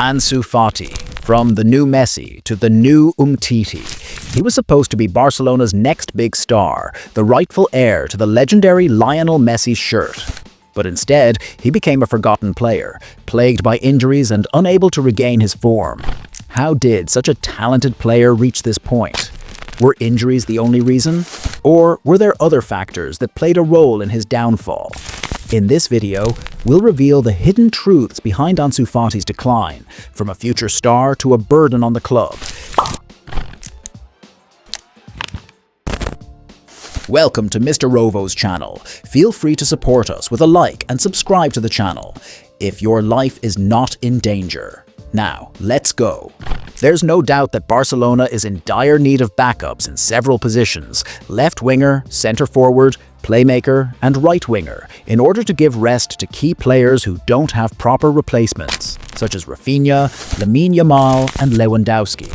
Ansu Fati, from the new Messi to the new Umtiti. He was supposed to be Barcelona's next big star, the rightful heir to the legendary Lionel Messi shirt. But instead, he became a forgotten player, plagued by injuries and unable to regain his form. How did such a talented player reach this point? Were injuries the only reason? Or were there other factors that played a role in his downfall? In this video, we'll reveal the hidden truths behind Ansu Fati's decline, from a future star to a burden on the club. Welcome to MrRovo's channel. Feel free to support us with a like and subscribe to the channel if your life is not in danger. Now, let's go. There's no doubt that Barcelona is in dire need of backups in several positions: left winger, centre forward, playmaker, and right winger, in order to give rest to key players who don't have proper replacements, such as Rafinha, Lamine Yamal, and Lewandowski.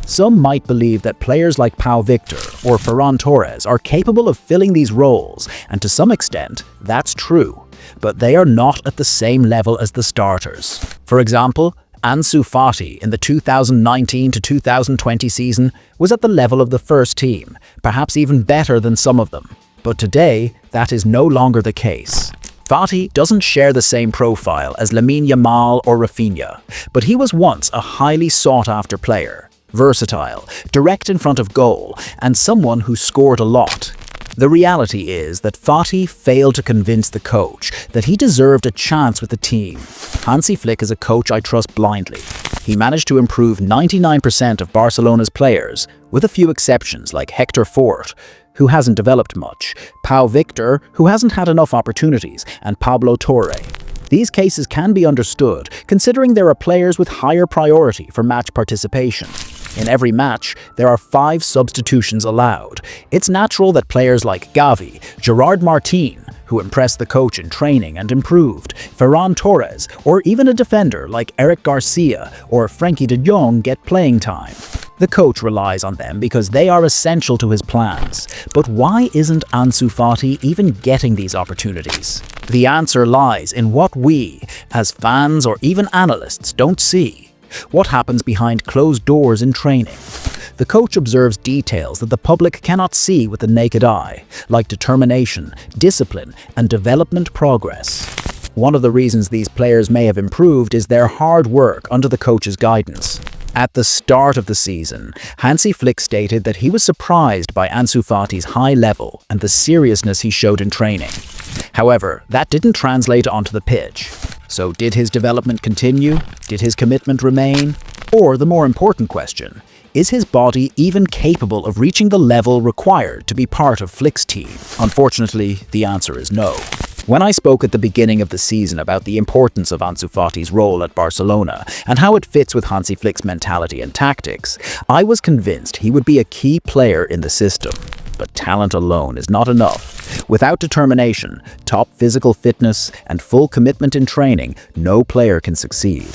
Some might believe that players like Pau Victor or Ferran Torres are capable of filling these roles, and to some extent, that's true. But they are not at the same level as the starters. For example, Ansu Fati in the 2019 to 2020 season was at the level of the first team, perhaps even better than some of them. But today, that is no longer the case. Fati doesn't share the same profile as Lamine Yamal or Rafinha, but he was once a highly sought-after player, versatile, direct in front of goal, and someone who scored a lot. The reality is that Fati failed to convince the coach that he deserved a chance with the team. Hansi Flick is a coach I trust blindly. He managed to improve 99% of Barcelona's players, with a few exceptions like Hector Fort, who hasn't developed much, Pau Victor, who hasn't had enough opportunities, and Pablo Torre. These cases can be understood, considering there are players with higher priority for match participation. In every match, there are 5 substitutions allowed. It's natural that players like Gavi, Gerard Martin, who impressed the coach in training and improved, Ferran Torres, or even a defender like Eric Garcia or Frenkie de Jong get playing time. The coach relies on them because they are essential to his plans. But why isn't Ansu Fati even getting these opportunities? The answer lies in what we, as fans or even analysts, don't see. What happens behind closed doors in training? The coach observes details that the public cannot see with the naked eye, like determination, discipline, and development progress. One of the reasons these players may have improved is their hard work under the coach's guidance. At the start of the season, Hansi Flick stated that he was surprised by Ansu Fati's high level and the seriousness he showed in training. However, that didn't translate onto the pitch. So did his development continue? Did his commitment remain? Or the more important question, is his body even capable of reaching the level required to be part of Flick's team? Unfortunately, the answer is no. When I spoke at the beginning of the season about the importance of Ansu Fati's role at Barcelona and how it fits with Hansi Flick's mentality and tactics, I was convinced he would be a key player in the system. But talent alone is not enough. Without determination, top physical fitness, and full commitment in training, no player can succeed.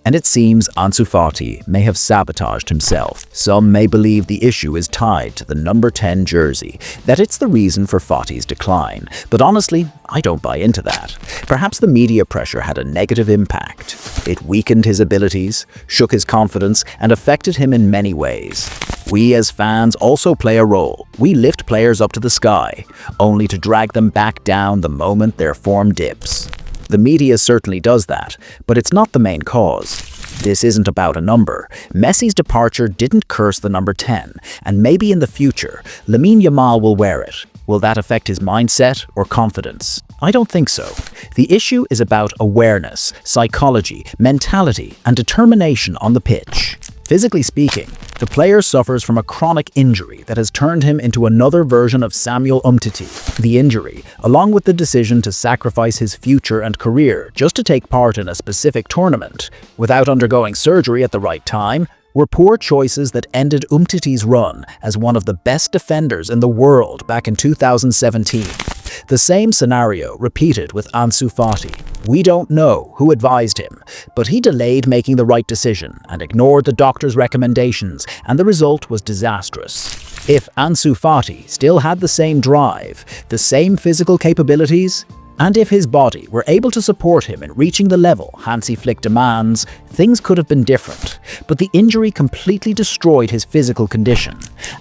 And it seems Ansu Fati may have sabotaged himself. Some may believe the issue is tied to the number 10 jersey, that it's the reason for Fati's decline. But honestly, I don't buy into that. Perhaps the media pressure had a negative impact. It weakened his abilities, shook his confidence, and affected him in many ways. We as fans also play a role. We lift players up to the sky, only to drag them back down the moment their form dips. The media certainly does that, but it's not the main cause. This isn't about a number. Messi's departure didn't curse the number 10, and maybe in the future, Lamine Yamal will wear it. Will that affect his mindset or confidence? I don't think so. The issue is about awareness, psychology, mentality, and determination on the pitch. Physically speaking, the player suffers from a chronic injury that has turned him into another version of Samuel Umtiti. The injury, along with the decision to sacrifice his future and career just to take part in a specific tournament, without undergoing surgery at the right time, were poor choices that ended Umtiti's run as one of the best defenders in the world back in 2017. The same scenario repeated with Ansu Fati. We don't know who advised him, but he delayed making the right decision and ignored the doctor's recommendations, and the result was disastrous. If Ansu Fati still had the same drive, the same physical capabilities, and if his body were able to support him in reaching the level Hansi Flick demands, things could have been different, but the injury completely destroyed his physical condition.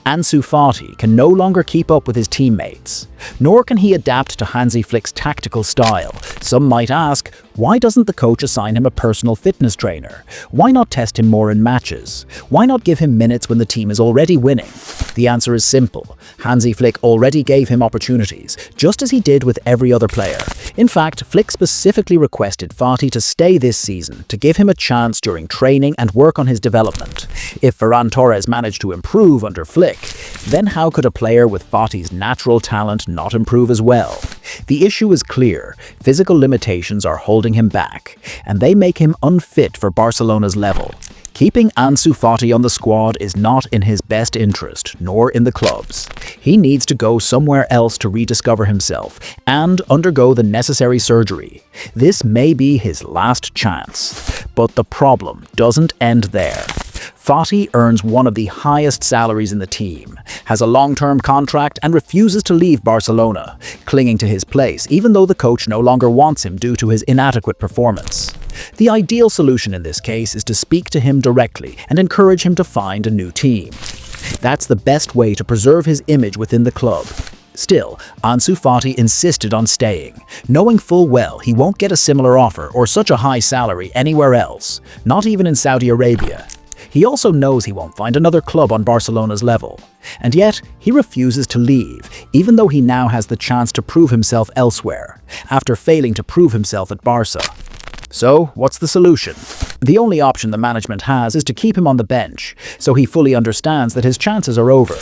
Ansu Fati can no longer keep up with his teammates, nor can he adapt to Hansi Flick's tactical style. Some might ask, why doesn't the coach assign him a personal fitness trainer? Why not test him more in matches? Why not give him minutes when the team is already winning? The answer is simple. Hansi Flick already gave him opportunities, just as he did with every other player. In fact, Flick specifically requested Fati to stay this season to give him a chance during training and work on his development. If Ferran Torres managed to improve under Flick, then how could a player with Fati's natural talent not improve as well? The issue is clear. Physical limitations are holding him back, and they make him unfit for Barcelona's level. Keeping Ansu Fati on the squad is not in his best interest, nor in the club's. He needs to go somewhere else to rediscover himself and undergo the necessary surgery. This may be his last chance. But the problem doesn't end there. Fati earns one of the highest salaries in the team, has a long-term contract and refuses to leave Barcelona, clinging to his place even though the coach no longer wants him due to his inadequate performance. The ideal solution in this case is to speak to him directly and encourage him to find a new team. That's the best way to preserve his image within the club. Still, Ansu Fati insisted on staying, knowing full well he won't get a similar offer or such a high salary anywhere else, not even in Saudi Arabia. He also knows he won't find another club on Barcelona's level. And yet, he refuses to leave, even though he now has the chance to prove himself elsewhere, after failing to prove himself at Barca. So, what's the solution? The only option the management has is to keep him on the bench, so he fully understands that his chances are over.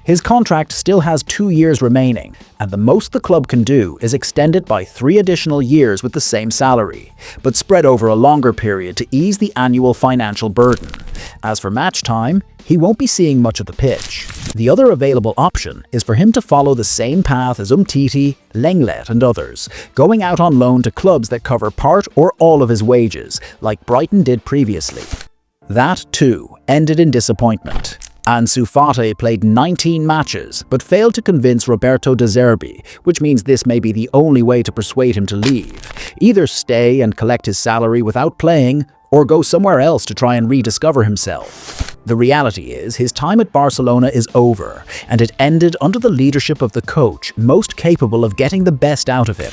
His contract still has 2 years remaining, and the most the club can do is extend it by 3 additional years with the same salary, but spread over a longer period to ease the annual financial burden. As for match time, he won't be seeing much of the pitch. The other available option is for him to follow the same path as Umtiti, Lenglet and others, going out on loan to clubs that cover part or all of his wages, like Brighton did previously. That, too, ended in disappointment. Ansu Fati played 19 matches, but failed to convince Roberto De Zerbi, which means this may be the only way to persuade him to leave. Either stay and collect his salary without playing, or go somewhere else to try and rediscover himself. The reality is, his time at Barcelona is over, and it ended under the leadership of the coach most capable of getting the best out of him.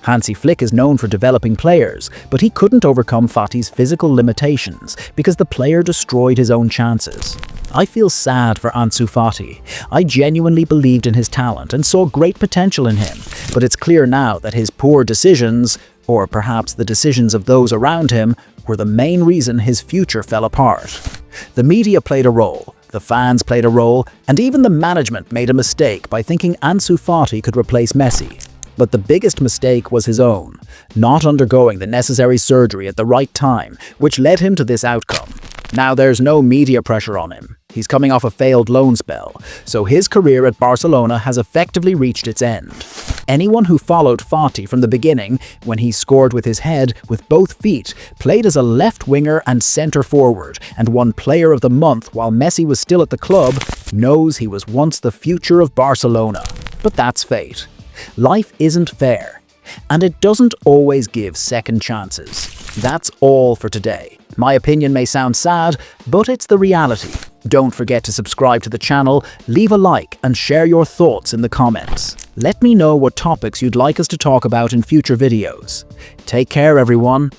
Hansi Flick is known for developing players, but he couldn't overcome Fati's physical limitations because the player destroyed his own chances. I feel sad for Ansu Fati. I genuinely believed in his talent and saw great potential in him, but it's clear now that his poor decisions, or perhaps the decisions of those around him, were the main reason his future fell apart. The media played a role, the fans played a role, and even the management made a mistake by thinking Ansu Fati could replace Messi. But the biggest mistake was his own, not undergoing the necessary surgery at the right time, which led him to this outcome. Now there's no media pressure on him. He's coming off a failed loan spell, so his career at Barcelona has effectively reached its end. Anyone who followed Fati from the beginning, when he scored with his head with both feet, played as a left winger and centre forward, and won Player of the Month while Messi was still at the club, knows he was once the future of Barcelona. But that's fate. Life isn't fair, and it doesn't always give second chances. That's all for today. My opinion may sound sad, but it's the reality. Don't forget to subscribe to the channel, leave a like, and share your thoughts in the comments. Let me know what topics you'd like us to talk about in future videos. Take care, everyone.